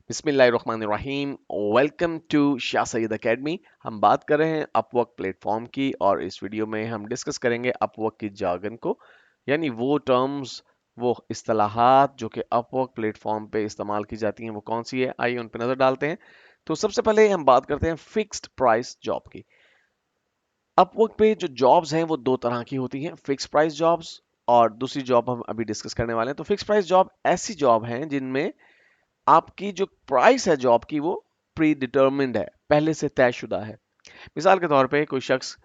बिस्मिल्लाहिर्रहमानिर्रहीम। Welcome to Shah Syed academy. हम बात कर रहे हैं अपवर्क प्लेटफॉर्म की और इस वीडियो में हम डिस्कस करेंगे अपवर्क की jargon को, यानी वो टर्म्स, वो इस्तेलाहात जो कि अपवर्क प्लेटफॉर्म पे इस्तेमाल की जाती हैं वो कौन सी है। आइए उन पर नजर डालते हैं। तो सबसे पहले हम बात करते हैं फिक्स्ड प्राइस जॉब की। अपवर्क पे जो जॉब्स हैं वो दो तरह की होती हैं, फिक्स प्राइस जॉब्स और दूसरी जॉब हम अभी डिस्कस करने वाले हैं। तो फिक्स प्राइस जॉब ऐसी जॉब हैं जिनमें आपकी जो प्राइस है जॉब की वो प्री डिटर्मिन्ड है, पहले से तयशुदा है। मिसाल के तौर पे कोई शख्स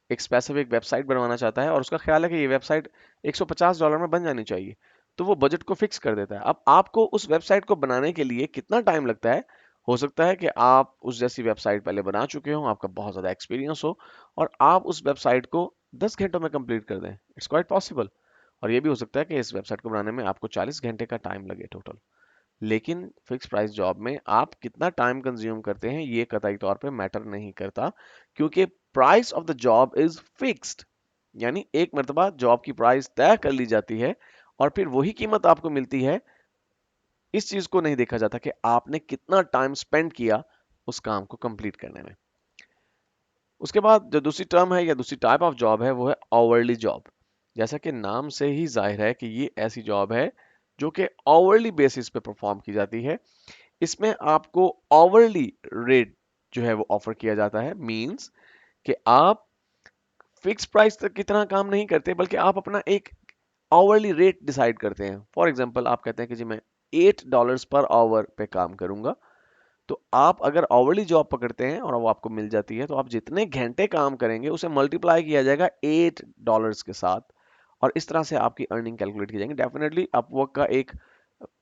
एक स्पेसिफिक वेबसाइट बनवाना चाहता है और उसका ख्याल है कि ये वेबसाइट $150 में बन जानी चाहिए, तो वो बजट को फिक्स कर देता है। अब आपको उस वेबसाइट को बनाने के लिए कितना टाइम लगता है, हो सकता है कि आप उस जैसी वेबसाइट पहले बना चुके हो, आपका बहुत ज़्यादा एक्सपीरियंस हो और आप उस वेबसाइट को 10 घंटों में कंप्लीट कर दें। It's quite possible. और ये भी हो सकता है कि इस वेबसाइट को बनाने में आपको 40 घंटे का टाइम लगे टोटल। लेकिन फिक्स प्राइस जॉब में आप कितना टाइम कंज्यूम करते हैं ये कतई तौर पे मैटर नहीं करता, क्योंकि price of the job is fixed. यानी एक मर्तबा जॉब की प्राइस तय कर ली जाती है और फिर वही कीमत आपको मिलती है। इस चीज को नहीं देखा जाता कि आपने कितना टाइम स्पेंड किया उस काम को कंप्लीट करने में। उसके बाद जो दूसरी टर्म है या दूसरी टाइप ऑफ जॉब है वो है आवरली जॉब। जैसा कि नाम से ही जाहिर है कि ये ऐसी जॉब है जो कि आवरली बेसिस पे परफॉर्म की जाती है। इसमें आपको आवरली रेट जो है वो ऑफर किया जाता है। मींस कि आप फिक्स प्राइस तक की तरह काम नहीं करते, बल्कि आप अपना एक आवरली रेट डिसाइड करते हैं। फॉर एग्जांपल आप कहते हैं कि जी मैं $8 पर आवर पे काम करूंगा। तो आप अगर आवरली जॉब पकड़ते हैं और वो आपको मिल जाती है, तो आप जितने घंटे काम करेंगे उसे मल्टीप्लाई किया जाएगा $8 के साथ और इस तरह से आपकी अर्निंग कैलकुलेट की जाएंगी। डेफिनेटली अपवर्क का एक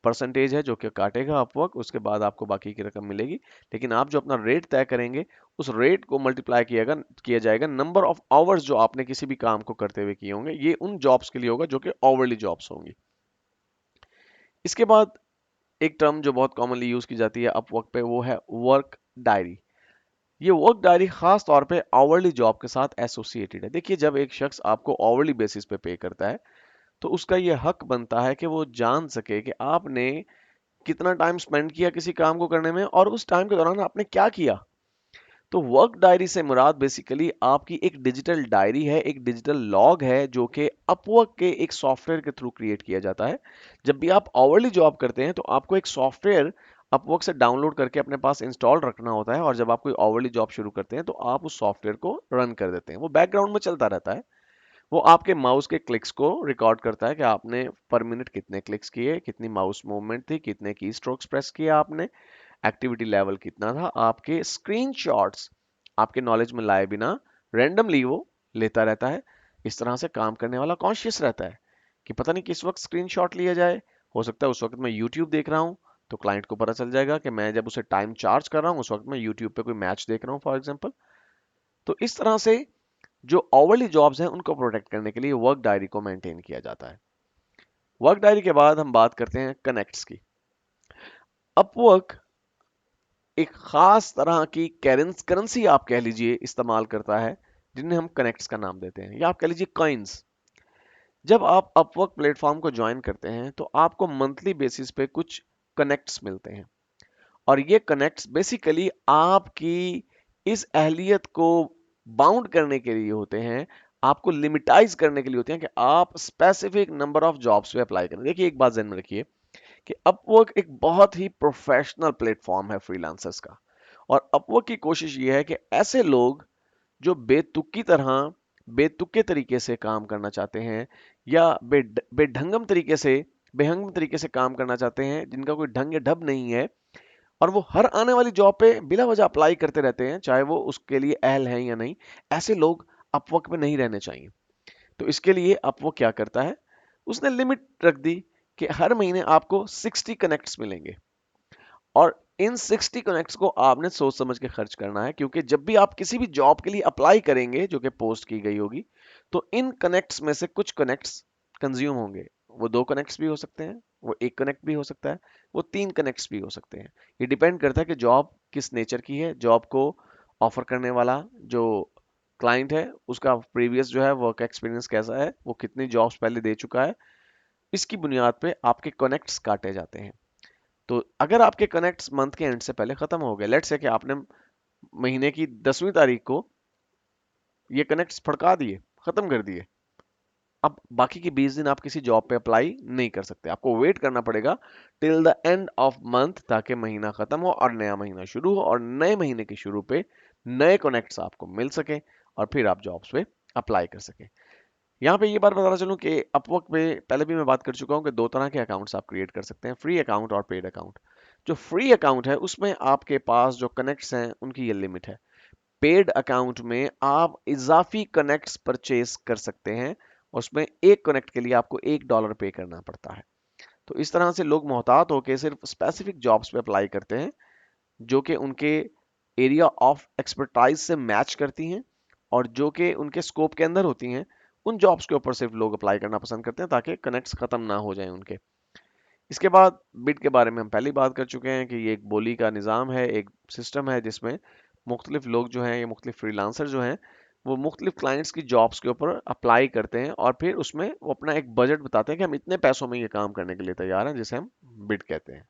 परसेंटेज है जो कि काटेगा अपवर्क, उसके बाद आपको बाकी की रकम मिलेगी। लेकिन आप जो अपना रेट तय करेंगे उस रेट को मल्टीप्लाई किया जाएगा नंबर ऑफ आवर्स जो आपने किसी भी काम को करते हुए किए होंगे। ये उन जॉब्स के लिए होगा जो कि आवरली जॉब्स होंगी। इसके बाद एक टर्म जो बहुत कॉमनली यूज की जाती है अपवर्क पे वो है वर्क डायरी। ये वर्क डायरी खास तौर पे आवरली जॉब के साथ एसोसिएटेड है। देखिए, जब एक शख्स आपको आवरली बेसिस पे करता है तो उसका ये हक बनता है कि वो जान सके कि आपने कितना टाइम स्पेंड किया किसी काम को करने में और उस टाइम के दौरान आपने क्या किया। तो वर्क डायरी से मुराद बेसिकली आपकी एक डिजिटल डायरी है, एक डिजिटल लॉग है जो कि अपवर्क के एक सॉफ्टवेयर के थ्रू क्रिएट किया जाता है। जब भी आप आवरली जॉब करते हैं तो आपको एक सॉफ्टवेयर अपवर्क से डाउनलोड करके अपने पास इंस्टॉल रखना होता है और जब आप कोई आवरली जॉब शुरू करते हैं तो आप उस सॉफ्टवेयर को रन कर देते हैं। वो बैकग्राउंड में चलता रहता है। वो आपके माउस के क्लिक्स को रिकॉर्ड करता है कि आपने पर मिनट कितने क्लिक्स किए, कितनी माउस मूवमेंट थी, कितने की स्ट्रोक्स प्रेस किया आपने, एक्टिविटी लेवल कितना था। आपके स्क्रीनशॉट्स आपके नॉलेज में लाए बिना रैंडमली वो लेता रहता है। इस तरह से काम करने वाला कॉन्शियस रहता है कि पता नहीं किस वक्त स्क्रीनशॉट लिया जाए। हो सकता है उस वक्त मैं यूट्यूब देख रहा हूँ, तो क्लाइंट को पता चल जाएगा कि मैं जब उसे टाइम चार्ज कर रहा हूँ उस वक्त मैं यूट्यूब पे कोई मैच देख रहा हूँ फॉर एग्जाम्पल। तो इस तरह से जो आवरली जॉब्स हैं उनको प्रोटेक्ट करने के लिए वर्क डायरी को मेंटेन किया जाता है। वर्क डायरी के बाद हम बात करते हैं कनेक्ट्स की। अपवर्क एक खास तरह की करेंसी आप कह लीजिए इस्तेमाल करता है, जिन्हें हम कनेक्ट्स का नाम देते हैं, या आप कह लीजिए कॉइन्स। जब आप अपवर्क प्लेटफॉर्म को ज्वाइन करते हैं तो आपको मंथली बेसिस पे कुछ कनेक्ट्स मिलते हैं और ये कनेक्ट्स बेसिकली आपकी इस अहलियत को बाउंड करने के लिए होते हैं, आपको लिमिटाइज करने के लिए होते हैं कि आप स्पेसिफिक नंबर ऑफ जॉब्स पे अप्लाई करें। देखिए, एक बात ध्यान में रखिए कि अपवर्क एक बहुत ही प्रोफेशनल प्लेटफॉर्म है फ्रीलांसर्स का। और अपवर्क की कोशिश ये है कि ऐसे लोग जो बेतुके तरीके से काम करना चाहते हैं या बेहंगम तरीके से काम करना चाहते हैं, जिनका कोई ढंग या ढब नहीं है और वो हर आने वाली जॉब पे बिला वजह अप्लाई करते रहते हैं, चाहे वो उसके लिए अहल हैं या नहीं, ऐसे लोग अपवर्क में नहीं रहने चाहिए। तो इसके लिए अपवर्क क्या करता है, उसने लिमिट रख दी कि हर महीने आपको 60 कनेक्ट्स मिलेंगे और इन 60 कनेक्ट्स को आपने सोच समझ के खर्च करना है, क्योंकि जब भी आप किसी भी जॉब के लिए अप्लाई करेंगे जो कि पोस्ट की गई होगी, तो इन कनेक्ट्स में से कुछ कनेक्ट्स कंज्यूम होंगे। वो 2 कनेक्ट्स भी हो सकते हैं, वो 1 कनेक्ट भी हो सकता है, वो 3 कनेक्ट्स भी हो सकते हैं। ये डिपेंड करता है कि जॉब किस नेचर की है, जॉब को ऑफर करने वाला जो क्लाइंट है उसका प्रीवियस जो है वर्क एक्सपीरियंस कैसा है, वो कितनी जॉब्स पहले दे चुका है। इसकी बुनियाद पे आपके कनेक्ट्स काटे जाते हैं। तो अगर आपके कनेक्ट्स मंथ के एंड से पहले खत्म हो गए, लेट्स से कि आपने महीने की 10वीं तारीख को ये कनेक्ट्स फड़का दिए, खत्म कर दिए, अब बाकी के 20 दिन आप किसी जॉब पे अप्लाई नहीं कर सकते, आपको वेट करना पड़ेगा till the end of month, ताकि महीना खत्म हो और नया महीना शुरू हो, और नए महीने के शुरू पे नए कनेक्ट्स आपको मिल सके और फिर आप जॉब्स पे अप्लाई कर सके। यहाँ पे ये बात बताना चलूँ कि अपवर्क पे पहले भी मैं बात कर चुका हूँ कि दो तरह के अकाउंट्स आप क्रिएट कर सकते हैं, फ्री अकाउंट और पेड अकाउंट। जो फ्री अकाउंट है उसमें आपके पास जो कनेक्ट्स हैं उनकी ये लिमिट है। पेड अकाउंट में आप इजाफी कनेक्ट्स परचेज कर सकते हैं, उसमें एक कनेक्ट के लिए आपको $1 पे करना पड़ता है। तो इस तरह से लोग मोहतात होकर सिर्फ स्पेसिफिक जॉब्स पे अप्लाई करते हैं जो कि उनके एरिया ऑफ एक्सपर्टाइज से मैच करती हैं और जो कि उनके स्कोप के अंदर होती हैं। उन जॉब्स के ऊपर सिर्फ लोग अप्लाई करना पसंद करते हैं ताकि कनेक्ट्स खत्म ना हो जाएं उनके। इसके बाद बिड के बारे में हम पहले ही बात कर चुके हैं कि ये एक बोली का निज़ाम है, एक सिस्टम है जिसमें मुख्तलिफ लोग जो हैं या मुख्तलिफ फ्रीलांसर जो हैं वो मुख्तलिफ क्लाइंट्स की जॉब्स के ऊपर अप्लाई करते हैं और फिर उसमें वो अपना एक बजट बताते हैं कि हम इतने पैसों में ये काम करने के लिए तैयार हैं, जिसे हम बिड कहते हैं।